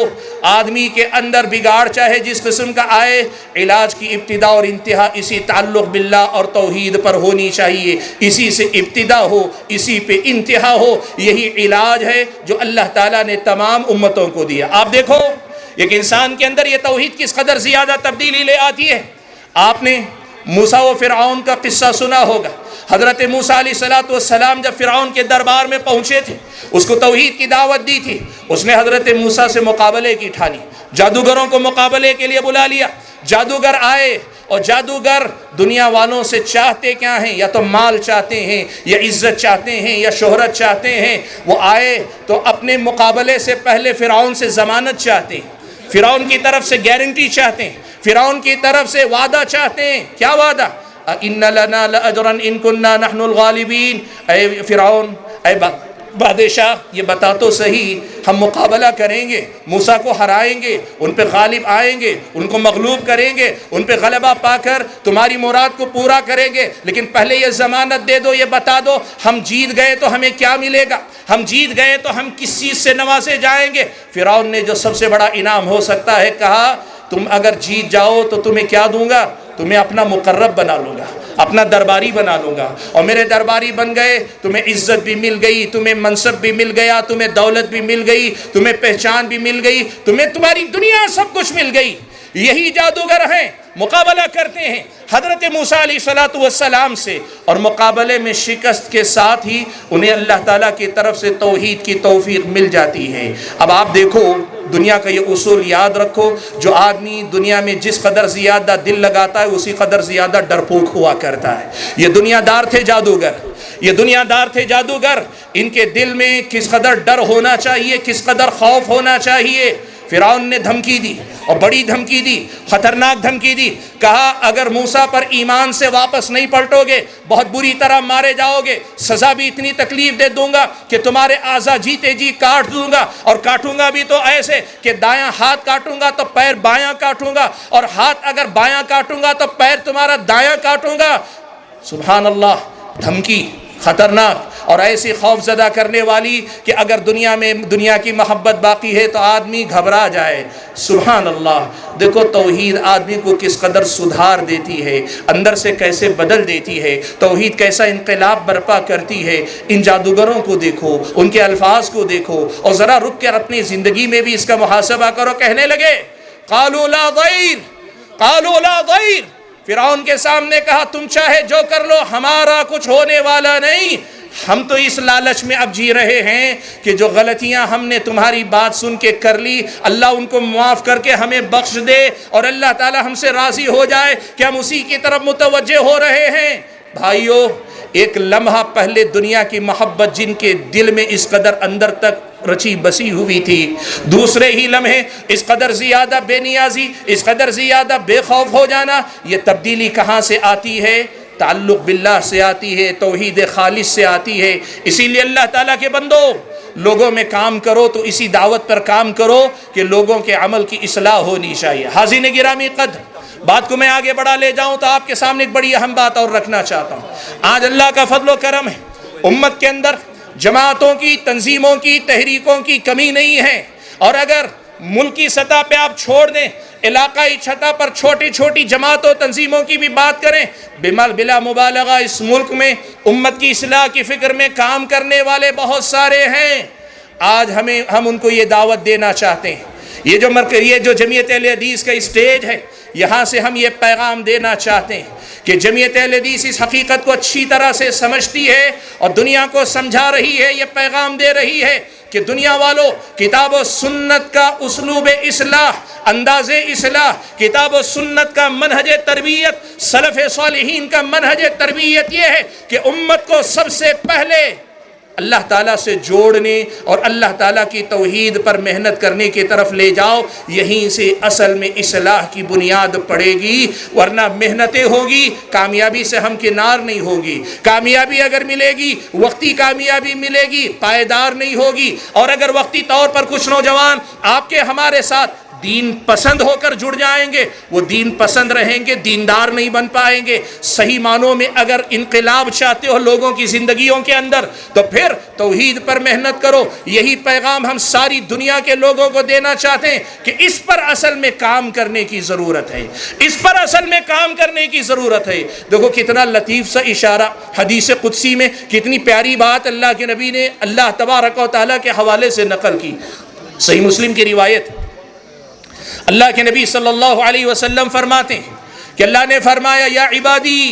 آدمی کے اندر بگاڑ چاہے جس قسم کا آئے، علاج کی ابتدا اور انتہا اسی تعلق باللہ اور توحید پر ہونی چاہیے۔ اسی سے ابتدا ہو، اسی پہ انتہا ہو، یہی علاج ہے جو اللہ تعالیٰ نے تمام امتوں کو دیا۔ آپ دیکھو ایک انسان کے اندر یہ توحید کس قدر زیادہ تبدیلی لے آتی ہے۔ آپ نے موسیٰ و فرعون کا قصہ سنا ہوگا۔ حضرت موسیٰ علیہ السلام جب فرعون کے دربار میں پہنچے تھے، اس کو توحید کی دعوت دی تھی، اس نے حضرت موسیٰ سے مقابلے کی ٹھانی، جادوگروں کو مقابلے کے لیے بلا لیا۔ جادوگر آئے، اور جادوگر دنیا والوں سے چاہتے کیا ہیں؟ یا تو مال چاہتے ہیں، یا عزت چاہتے ہیں، یا شہرت چاہتے ہیں۔ وہ آئے تو اپنے مقابلے سے پہلے فرعون سے ضمانت چاہتے ہیں، فرعون کی طرف سے گارنٹی چاہتے ہیں، فرعون کی طرف سے وعدہ چاہتے ہیں۔ کیا وعدہ؟ ان لنا لاجرا ان كنا نحن الغالبین۔ اے فرعون، اے بادشاہ، یہ بتا تو صحیح، ہم مقابلہ کریں گے، موسیٰ کو ہرائیں گے، ان پہ غالب آئیں گے، ان کو مغلوب کریں گے، ان پہ غلبہ پا کر تمہاری مراد کو پورا کریں گے، لیکن پہلے یہ ضمانت دے دو، یہ بتا دو ہم جیت گئے تو ہمیں کیا ملے گا، ہم جیت گئے تو ہم کس چیز سے نوازے جائیں گے۔ فرعون نے جو سب سے بڑا انعام ہو سکتا ہے کہا، تم اگر جیت جاؤ تو تمہیں کیا دوں گا؟ تمہیں اپنا مقرب بنا لوں گا، اپنا درباری بنا لوں گا، اور میرے درباری بن گئے، تمہیں عزت بھی مل گئی، تمہیں منصب بھی مل گیا، تمہیں دولت بھی مل گئی، تمہیں پہچان بھی مل گئی، تمہیں تمہاری دنیا سب کچھ مل گئی۔ یہی جادوگر ہیں، مقابلہ کرتے ہیں حضرت موسیٰ علیہ السلام سے، اور مقابلے میں شکست کے ساتھ ہی انہیں اللہ تعالیٰ کی طرف سے توحید کی توفیق مل جاتی ہے۔ اب آپ دیکھو، دنیا کا یہ اصول یاد رکھو، جو آدمی دنیا میں جس قدر زیادہ دل لگاتا ہے اسی قدر زیادہ ڈرپوک ہوا کرتا ہے۔ یہ دنیا دار تھے جادوگر، یہ دنیا دار تھے جادوگر، ان کے دل میں کس قدر ڈر ہونا چاہیے، کس قدر خوف ہونا چاہیے۔ فرعون نے دھمکی دی، اور بڑی دھمکی دی، خطرناک دھمکی دی، کہا اگر موسیٰ پر ایمان سے واپس نہیں پلٹو گے بہت بری طرح مارے جاؤ گے، سزا بھی اتنی تکلیف دے دوں گا کہ تمہارے اعضا جیتے جی کاٹ دوں گا، اور کاٹوں گا بھی تو ایسے کہ دایاں ہاتھ کاٹوں گا تو پیر بایاں کاٹوں گا، اور ہاتھ اگر بایاں کاٹوں گا تو پیر تمہارا دایاں کاٹوں گا۔ سبحان اللہ، دھمکی خطرناک اور ایسی خوف زدہ کرنے والی کہ اگر دنیا میں دنیا کی محبت باقی ہے تو آدمی گھبرا جائے۔ سبحان اللہ، دیکھو توحید آدمی کو کس قدر سدھار دیتی ہے، اندر سے کیسے بدل دیتی ہے، توحید کیسا انقلاب برپا کرتی ہے۔ ان جادوگروں کو دیکھو، ان کے الفاظ کو دیکھو، اور ذرا رک کر اپنی زندگی میں بھی اس کا محاسبہ کرو۔ کہنے لگے قالوا لا ضیر، قالوا لا ضیر، فرعون کے سامنے کہا تم چاہے جو کر لو، ہمارا کچھ ہونے والا نہیں۔ ہم تو اس لالچ میں اب جی رہے ہیں کہ جو غلطیاں ہم نے تمہاری بات سن کے کر لی، اللہ ان کو معاف کر کے ہمیں بخش دے، اور اللہ تعالی ہم سے راضی ہو جائے کہ ہم اسی کی طرف متوجہ ہو رہے ہیں۔ بھائیو، ایک لمحہ پہلے دنیا کی محبت جن کے دل میں اس قدر اندر تک رچی بسی ہوئی تھی، دوسرے ہی لمحے اس قدر زیادہ بے نیازی، اس قدر زیادہ بے خوف ہو جانا۔ یہ تبدیلی کہاں سے آتی ہے؟ تعلق باللہ سے آتی ہے، توحید خالص سے آتی ہے۔ اسی لیے اللہ تعالیٰ کے بندو، لوگوں میں کام کرو تو اسی دعوت پر کام کرو کہ لوگوں کے عمل کی اصلاح ہونی چاہیے۔ حاضرین گرامی قدر، بات کو میں آگے بڑھا لے جاؤں تو آپ کے سامنے ایک بڑی اہم بات اور رکھنا چاہتا ہوں۔ آج اللہ کا فضل و کرم ہے، امت کے اندر جماعتوں کی، تنظیموں کی، تحریکوں کی کمی نہیں ہے، اور اگر ملکی سطح پہ آپ چھوڑ دیں، علاقائی سطح پر چھوٹی چھوٹی جماعتوں تنظیموں کی بھی بات کریں، بلا مبالغہ اس ملک میں امت کی اصلاح کی فکر میں کام کرنے والے بہت سارے ہیں۔ آج ہم ان کو یہ دعوت دینا چاہتے ہیں، یہ جو جمعیت اہل حدیث کا اسٹیج ہے، یہاں سے ہم یہ پیغام دینا چاہتے ہیں کہ جمعیت اہل حدیث اس حقیقت کو اچھی طرح سے سمجھتی ہے اور دنیا کو سمجھا رہی ہے، یہ پیغام دے رہی ہے کہ دنیا والوں، کتاب و سنت کا اسلوب اصلاح، انداز اصلاح، کتاب و سنت کا منہج تربیت، سلف صالحین کا منہج تربیت یہ ہے کہ امت کو سب سے پہلے اللہ تعالیٰ سے جوڑنے اور اللہ تعالیٰ کی توحید پر محنت کرنے کی طرف لے جاؤ۔ یہیں سے اصل میں اصلاح کی بنیاد پڑے گی، ورنہ محنتیں ہوگی، کامیابی سے ہمکنار نہیں ہوگی۔ کامیابی اگر ملے گی، وقتی کامیابی ملے گی، پائیدار نہیں ہوگی۔ اور اگر وقتی طور پر کچھ نوجوان آپ کے ہمارے ساتھ دین پسند ہو کر جڑ جائیں گے، وہ دین پسند رہیں گے، دیندار نہیں بن پائیں گے۔ صحیح معنوں میں اگر انقلاب چاہتے ہو لوگوں کی زندگیوں کے اندر تو پھر توحید پر محنت کرو۔ یہی پیغام ہم ساری دنیا کے لوگوں کو دینا چاہتے ہیں کہ اس پر اصل میں کام کرنے کی ضرورت ہے، اس پر اصل میں کام کرنے کی ضرورت ہے۔ دیکھو کتنا لطیف سا اشارہ حدیث قدسی میں، کتنی پیاری بات اللہ کے نبی نے اللہ تبارک و تعالیٰ کے حوالے سے نقل کی۔ صحیح مسلم کی روایت، اللہ کے نبی صلی اللہ علیہ وسلم فرماتے ہیں کہ اللہ نے فرمایا یا عبادی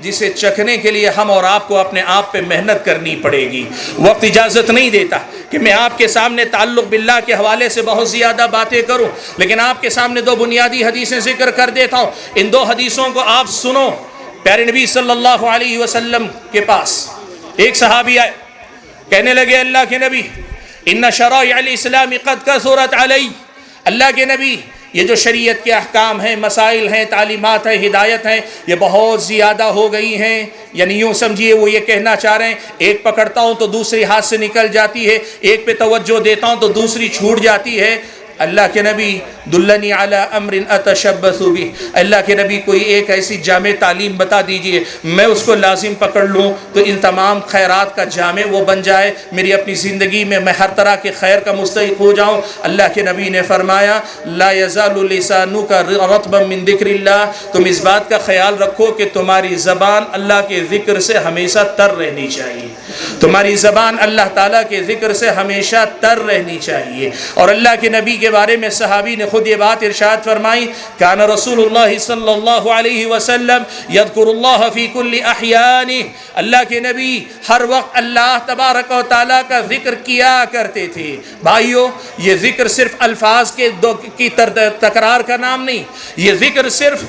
جسے چکھنے کے لیے ہم اور آپ کو اپنے آپ پہ محنت کرنی پڑے گی۔ وقت اجازت نہیں دیتا کہ میں آپ کے سامنے تعلق باللہ کے حوالے سے بہت زیادہ باتیں کروں، لیکن آپ کے سامنے دو بنیادی حدیثیں ذکر کر دیتا ہوں۔ ان دو حدیثوں کو آپ سنو۔ پیارے نبی صلی اللہ علیہ وسلم کے پاس ایک صحابی آئے، کہنے لگے اللہ کے نبی ان شرائع الاسلام قد کثرت علی، اللہ کے نبی یہ جو شریعت کے احکام ہیں، مسائل ہیں، تعلیمات ہیں، ہدایت ہیں، یہ بہت زیادہ ہو گئی ہیں۔ یعنی یوں سمجھیے وہ یہ کہنا چاہ رہے ہیں ایک پکڑتا ہوں تو دوسری ہاتھ سے نکل جاتی ہے، ایک پہ توجہ دیتا ہوں تو دوسری چھوٹ جاتی ہے۔ اللہ کے نبی دلنی علی امر اتشبث بہ، اللہ کے نبی کوئی ایک ایسی جامع تعلیم بتا دیجئے میں اس کو لازم پکڑ لوں تو ان تمام خیرات کا جامع وہ بن جائے، میری اپنی زندگی میں میں ہر طرح کے خیر کا مستحق ہو جاؤں۔ اللہ کے نبی نے فرمایا لا یزال لسانک رطبا من ذکر اللہ، تم اس بات کا خیال رکھو کہ تمہاری زبان اللہ کے ذکر سے ہمیشہ تر رہنی چاہیے، تمہاری زبان اللہ تعالیٰ کے ذکر سے ہمیشہ تر رہنی چاہیے۔ اور اللہ کے نبی کے بارے میں صحابی نے خود یہ بات ارشاد فرمائی، کان رسول اللہ صلی اللہ علیہ وسلم یذکر اللہ فی کل احیانہ، اللہ کے نبی ہر وقت اللہ تبارک و تعالیٰ کا ذکر کیا کرتے تھے۔ بھائیو یہ ذکر صرف الفاظ کی تکرار کا نام نہیں، یہ ذکر صرف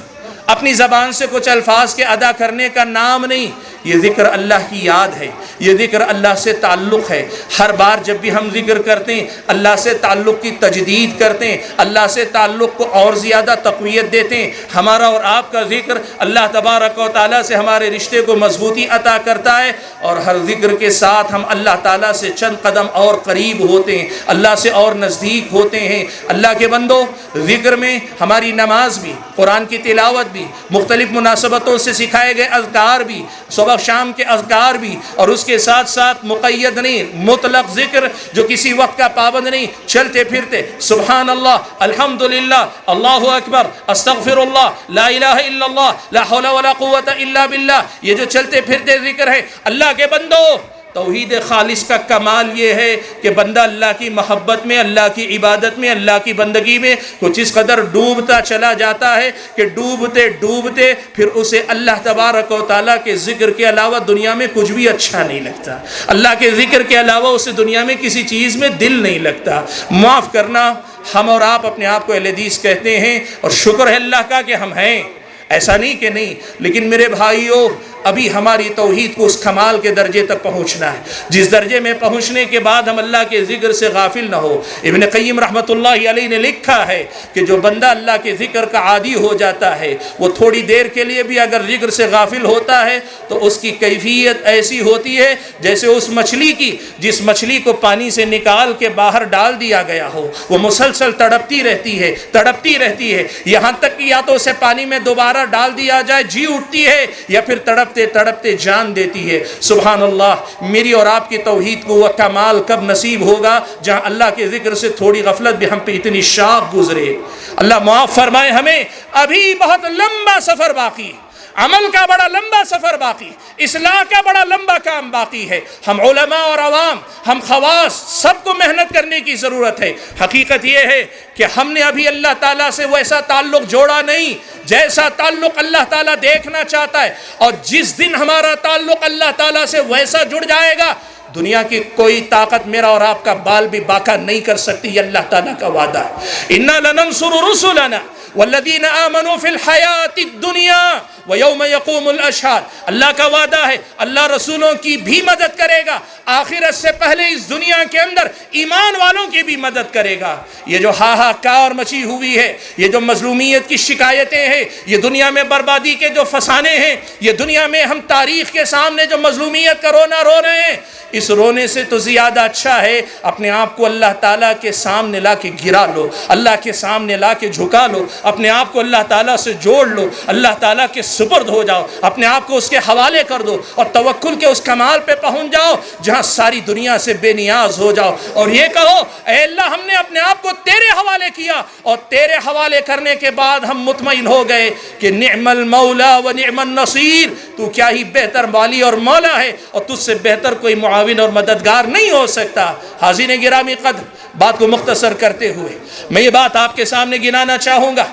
اپنی زبان سے کچھ الفاظ کے ادا کرنے کا نام نہیں، یہ ذکر اللہ کی یاد ہے، یہ ذکر اللہ سے تعلق ہے۔ ہر بار جب بھی ہم ذکر کرتے ہیں اللہ سے تعلق کی تجدید کرتے ہیں، اللہ سے تعلق کو اور زیادہ تقویت دیتے ہیں۔ ہمارا اور آپ کا ذکر اللہ تبارک و تعالیٰ سے ہمارے رشتے کو مضبوطی عطا کرتا ہے، اور ہر ذکر کے ساتھ ہم اللہ تعالیٰ سے چند قدم اور قریب ہوتے ہیں، اللہ سے اور نزدیک ہوتے ہیں۔ اللہ کے بندو ذکر میں ہماری نماز بھی، قرآن کی تلاوت بھی، مختلف مناسبتوں سے سکھائے گئے اذکار بھی، صبح شام کے اذکار بھی، اور اس کے ساتھ ساتھ مقید نہیں مطلق ذکر جو کسی وقت کا پابند نہیں، چلتے پھرتے سبحان اللہ، الحمدللہ، اللہ اکبر، استغفر اللہ، لا الہ الا اللہ، لا حول ولا قوت الا باللہ، یہ جو چلتے پھرتے ذکر ہے۔ اللہ کے بندو توحید خالص کا کمال یہ ہے کہ بندہ اللہ کی محبت میں، اللہ کی عبادت میں، اللہ کی بندگی میں کچھ اس قدر ڈوبتا چلا جاتا ہے کہ ڈوبتے ڈوبتے پھر اسے اللہ تبارک و تعالیٰ کے ذکر کے علاوہ دنیا میں کچھ بھی اچھا نہیں لگتا، اللہ کے ذکر کے علاوہ اسے دنیا میں کسی چیز میں دل نہیں لگتا۔ معاف کرنا، ہم اور آپ اپنے آپ کو اہل حدیث کہتے ہیں، اور شکر ہے اللہ کا کہ ہم ہیں، ایسا نہیں کہ نہیں، لیکن میرے بھائیوں ابھی ہماری توحید کو اس کمال کے درجے تک پہنچنا ہے جس درجے میں پہنچنے کے بعد ہم اللہ کے ذکر سے غافل نہ ہو۔ ابن قیم رحمۃ اللہ علیہ نے لکھا ہے کہ جو بندہ اللہ کے ذکر کا عادی ہو جاتا ہے وہ تھوڑی دیر کے لیے بھی اگر ذکر سے غافل ہوتا ہے تو اس کی کیفیت ایسی ہوتی ہے جیسے اس مچھلی کی جس مچھلی کو پانی سے نکال کے باہر ڈال دیا گیا ہو، وہ مسلسل تڑپتی رہتی ہے یہاں تک کہ یا تو اسے پانی میں دوبارہ ڈال دیا جائے جی اٹھتی ہے، یا پھر تڑپتے جان دیتی ہے۔ سبحان اللہ، میری اور آپ کی توحید کو وہ کمال کب نصیب ہوگا جہاں اللہ کے ذکر سے تھوڑی غفلت بھی ہم پہ اتنی شاق گزرے۔ اللہ معاف فرمائے ہمیں، ابھی بہت لمبا سفر باقی، عمل کا بڑا لمبا سفر باقی، اصلاح کا بڑا لمبا کام باقی ہے۔ ہم علماء اور عوام، ہم خواص، سب کو محنت کرنے کی ضرورت ہے۔ حقیقت یہ ہے کہ ہم نے ابھی اللہ تعالیٰ سے ویسا تعلق جوڑا نہیں جیسا تعلق اللہ تعالیٰ دیکھنا چاہتا ہے، اور جس دن ہمارا تعلق اللہ تعالیٰ سے ویسا جڑ جائے گا دنیا کی کوئی طاقت میرا اور آپ کا بال بھی باقا نہیں کر سکتی، یہ اللہ تعالیٰ کا وعدہ ہے۔ اِنَّا لَنَنْصُرُ رُسُلَنَا وَالَّذِينَ آمَنُوا فِي الْحَيَاةِ الدُّنْيَا وَيَوْمَ يَقُومُ الْأَشْهَادُ، اللہ کا وعدہ ہے اللہ رسولوں کی بھی مدد کرے گا، آخرت سے پہلے اس دنیا کے اندر ایمان والوں کی بھی مدد کرے گا۔ یہ جو ہاہاکار مچی ہوئی ہے، یہ جو مظلومیت کی شکایتیں ہیں، یہ دنیا میں بربادی کے جو فسانے ہیں، یہ دنیا میں ہم تاریخ کے سامنے جو مظلومیت کا رونا رو رہے ہیں، اس رونے سے تو زیادہ اچھا ہے اپنے آپ کو اللہ تعالیٰ کے سامنے لا کے گرا لو، اللہ کے سامنے لا کے جھکا لو، اپنے آپ کو اللہ تعالیٰ سے جوڑ لو، اللہ تعالیٰ کے سپرد ہو جاؤ، اپنے آپ کو اس کے حوالے کر دو، اور توکل کے اس کمال پہ پہنچ جاؤ جہاں ساری دنیا سے بے نیاز ہو جاؤ، اور یہ کہو اے اللہ ہم نے اپنے آپ کو تیرے حوالے کیا، اور تیرے حوالے کرنے کے بعد ہم مطمئن ہو گئے کہ نعم المولا و نعم النصیر، تو کیا ہی بہتر والی اور مولا ہے، اور تجھ سے بہتر کوئی معاون اور مددگار نہیں ہو سکتا۔ حاضرین گرامی قدر، بات کو مختصر کرتے ہوئے میں یہ بات آپ کے سامنے گنانا چاہوں گا،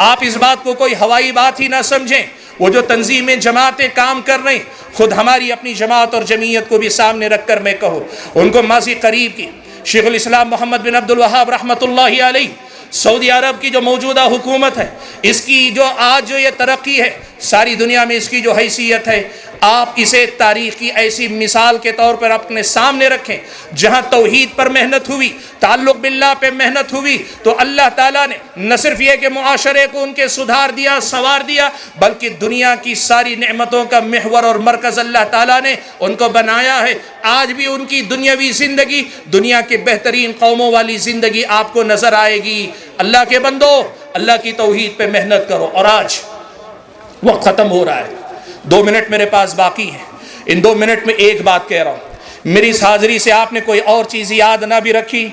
آپ اس بات کو کوئی ہوائی بات ہی نہ سمجھیں، وہ جو تنظیمیں جماعتیں کام کر رہے ہیں، خود ہماری اپنی جماعت اور جمعیت کو بھی سامنے رکھ کر میں کہوں، ان کو ماضی قریب کی شیخ الاسلام محمد بن عبد الوہاب رحمۃ اللہ علیہ، سعودی عرب کی جو موجودہ حکومت ہے، اس کی جو آج جو یہ ترقی ہے، ساری دنیا میں اس کی جو حیثیت ہے، آپ اسے تاریخ کی ایسی مثال کے طور پر اپنے سامنے رکھیں جہاں توحید پر محنت ہوئی، تعلق باللہ پہ محنت ہوئی، تو اللہ تعالیٰ نے نہ صرف یہ کہ معاشرے کو ان کے سدھار دیا، سنوار دیا، بلکہ دنیا کی ساری نعمتوں کا محور اور مرکز اللہ تعالیٰ نے ان کو بنایا ہے۔ آج بھی ان کی دنیاوی زندگی دنیا کے بہترین قوموں والی زندگی آپ کو نظر آئے گی۔ اللہ کے بندو، اللہ کی توحید پہ محنت کرو۔ اور آج وقت ختم ہو رہا ہے، 2 منٹ میرے پاس باقی ہیں، ان 2 منٹ میں ایک بات کہہ رہا ہوں، میری اس حاضری سے آپ نے کوئی اور چیز یاد نہ بھی رکھی،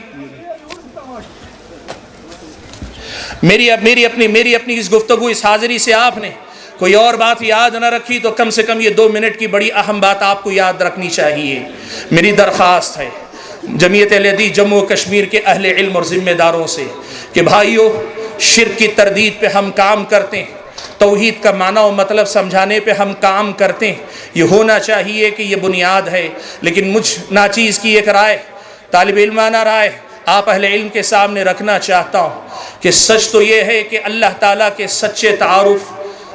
میری اپنی اس گفتگو، اس حاضری سے آپ نے کوئی اور بات یاد نہ رکھی، تو کم سے کم یہ 2 منٹ کی بڑی اہم بات آپ کو یاد رکھنی چاہیے۔ میری درخواست ہے جمعیت اہل حدیث جموں و کشمیر کے اہل علم اور ذمہ داروں سے کہ بھائیو، شرک کی تردید پہ ہم کام کرتے ہیں، توحید کا معنی و مطلب سمجھانے پہ ہم کام کرتے ہیں، یہ ہونا چاہیے کہ یہ بنیاد ہے۔ لیکن مجھ ناچیز کی ایک رائے، طالب علمانہ رائے آپ اہل علم کے سامنے رکھنا چاہتا ہوں کہ سچ تو یہ ہے کہ اللہ تعالیٰ کے سچے تعارف،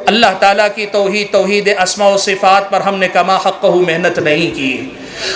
اللہ تعالیٰ کی توحید اسماء و صفات پر ہم نے کما حقہ محنت نہیں کی۔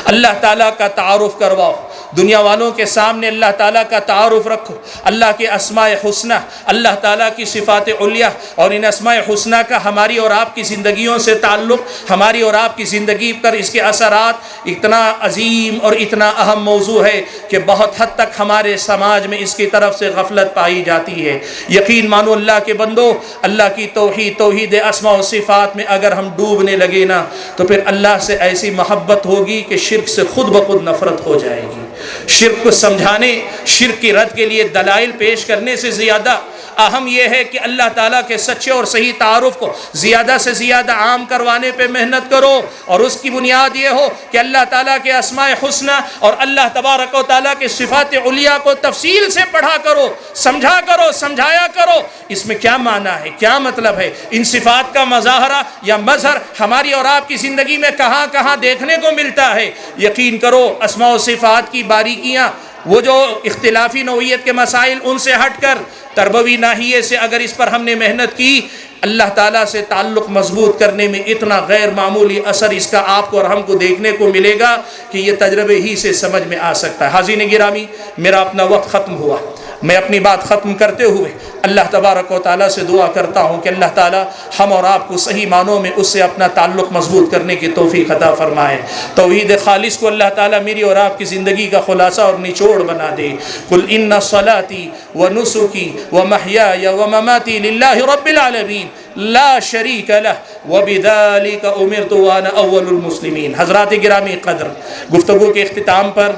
اللہ تعالیٰ کا تعارف کرواؤ، دنیا والوں کے سامنے اللہ تعالیٰ کا تعارف رکھو، اللہ کے اسماء حسنہ، اللہ تعالیٰ کی صفات علیہ، اور ان اسماء حسنہ کا ہماری اور آپ کی زندگیوں سے تعلق، ہماری اور آپ کی زندگی پر اس کے اثرات اتنا عظیم اور اتنا اہم موضوع ہے کہ بہت حد تک ہمارے سماج میں اس کی طرف سے غفلت پائی جاتی ہے۔ یقین مانو اللہ کے بندو، اللہ کی توحید اسماء و صفات میں اگر ہم ڈوبنے لگے نا، تو پھر اللہ سے ایسی محبت ہوگی کہ شرک سے خود بخود نفرت ہو جائے گی۔ شرک کو سمجھانے، شرک کی رد کے لیے دلائل پیش کرنے سے زیادہ اہم یہ ہے کہ اللہ تعالیٰ کے سچے اور صحیح تعارف کو زیادہ سے زیادہ عام کروانے پہ محنت کرو، اور اس کی بنیاد یہ ہو کہ اللہ تعالیٰ کے اسماء حسنہ اور اللہ تبارک و تعالیٰ کے صفات علیہ کو تفصیل سے پڑھا کرو، سمجھا کرو، سمجھایا کرو، اس میں کیا معنی ہے، کیا مطلب ہے، ان صفات کا مظاہرہ یا مظہر ہماری اور آپ کی زندگی میں کہاں کہاں دیکھنے کو ملتا ہے۔ یقین کرو اسماء و صفات کی باریکیاں، وہ جو اختلافی نوعیت کے مسائل، ان سے ہٹ کر تربوی ناحیے سے اگر اس پر ہم نے محنت کی، اللہ تعالیٰ سے تعلق مضبوط کرنے میں اتنا غیر معمولی اثر اس کا آپ کو اور ہم کو دیکھنے کو ملے گا کہ یہ تجربے ہی سے سمجھ میں آ سکتا ہے۔ حاضرین گرامی، میرا اپنا وقت ختم ہوا، میں اپنی بات ختم کرتے ہوئے اللہ تبارک و تعالیٰ سے دعا کرتا ہوں کہ اللہ تعالیٰ ہم اور آپ کو صحیح معنوں میں اس سے اپنا تعلق مضبوط کرنے کی توفیق عطا فرمائے۔ توحید خالص کو اللہ تعالیٰ میری اور آپ کی زندگی کا خلاصہ اور نچوڑ بنا دے۔ قل ان صلاتی و نسکی و محیای و مماتی للہ رب العالمین لا شریک لہ وبذالک امرت وانا اول المسلمین۔ حضرات گرامی قدر، گفتگو کے اختتام پر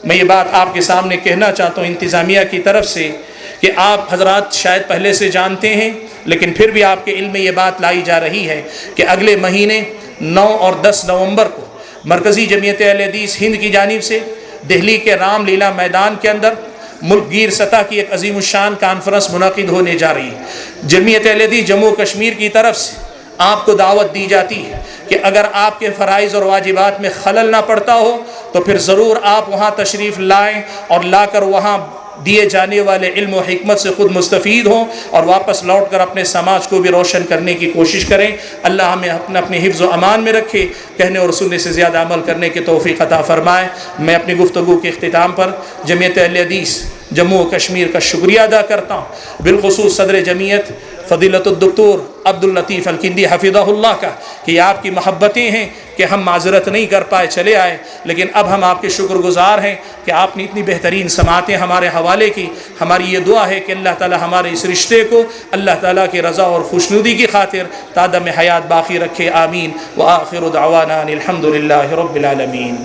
میں یہ بات آپ کے سامنے کہنا چاہتا ہوں انتظامیہ کی طرف سے کہ آپ حضرات شاید پہلے سے جانتے ہیں، لیکن پھر بھی آپ کے علم میں یہ بات لائی جا رہی ہے کہ اگلے مہینے 9 اور 10 نومبر کو مرکزی جمعیت اہل حدیث ہند کی جانب سے دہلی کے رام لیلا میدان کے اندر ملک گیر سطح کی ایک عظیم الشان کانفرنس منعقد ہونے جا رہی ہے۔ جمعیت اہل حدیث جموں کشمیر کی طرف سے آپ کو دعوت دی جاتی ہے کہ اگر آپ کے فرائض اور واجبات میں خلل نہ پڑتا ہو تو پھر ضرور آپ وہاں تشریف لائیں اور لا کر وہاں دیے جانے والے علم و حکمت سے خود مستفید ہوں اور واپس لوٹ کر اپنے سماج کو بھی روشن کرنے کی کوشش کریں۔ اللہ ہمیں اپنے حفظ و امان میں رکھے، کہنے اور سننے سے زیادہ عمل کرنے کی توفیق عطا فرمائے۔ میں اپنی گفتگو کے اختتام پر جمعیت اہل حدیث جموں و کشمیر کا شکریہ ادا کرتا ہوں، بالخصوص صدر جمعیت فضیلت الدکتور عبداللطیف الکندی حفظہ اللہ کا، کہ آپ کی محبتیں ہیں کہ ہم معذرت نہیں کر پائے چلے آئے، لیکن اب ہم آپ کے شکر گزار ہیں کہ آپ نے اتنی بہترین سماعتیں ہمارے حوالے کی۔ ہماری یہ دعا ہے کہ اللہ تعالی ہمارے اس رشتے کو اللہ تعالیٰ کی رضا اور خوشنودی کی خاطر تادم حیات باقی رکھے، آمین۔ وآخر دعوانا الحمد للہ رب العالمین۔